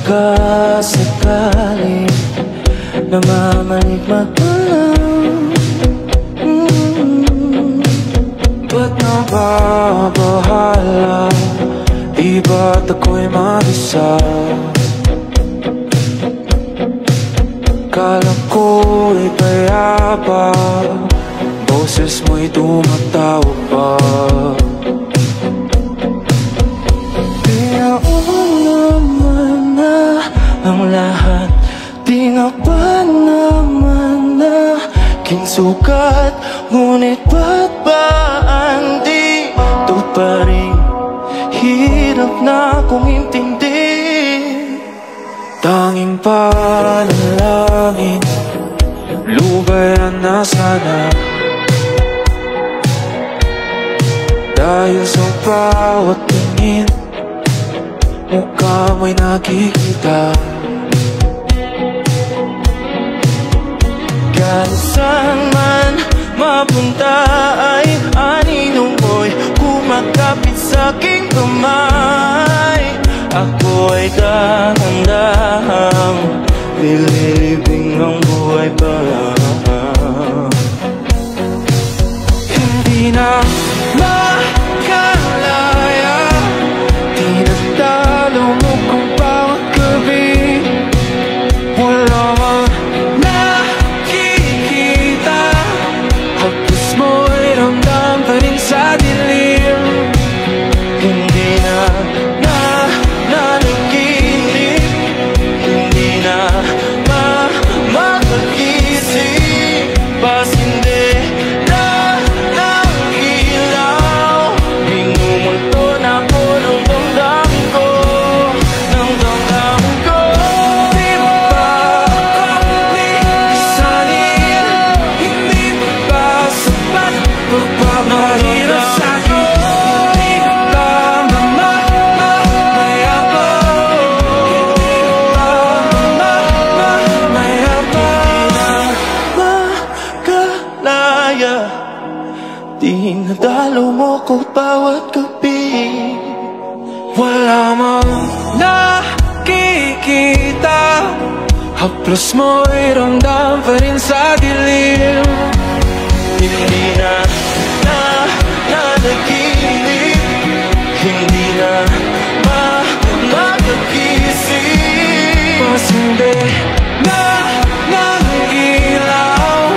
ka sakaling namamaligmat mo lang. Ba't nababahala? Di ba't ako'y mag-isa? Kala ko'y payapa, boses mo'y tumatawag pa. Naman na ang lahat, di nga ba naman na kinsukat? Ngunit ba't ba hindi ito pa rin? Hirap na kong intindihin. Tanging panalangin, lubayan na sana. Dahil sa bawat tingin, mukha mo'y nakikita. Kahit saan man mapunta ay anino mo'y kumakapit sa aking kamay. Ako ay dahan-dahang nililibing ang buhay pa. Hindi na makalaya, tinatalo mo kung bawat gabi. Wala mang nakikita, hapos mo'y ramdam pa rin sa dilim. Hindi na nanaginip, hindi na makakagising. Bas hindi na ilaw, minumulto na ko ng damdamin ko, ng damdamin ko. Di ba pagkakasanin, hindi ba ba sapat pagpapahirap sa'kin? Hindi ba ba mamayabang? Hindi ba mamayabang? Makalaya, dinadalo mo ko bawat gabi. Wala mang nakikita, haplos mo'y ramdam pa rin sa dilim. Hindi na nanaginip, hindi na makakagising. Mas hindi na nangilaw,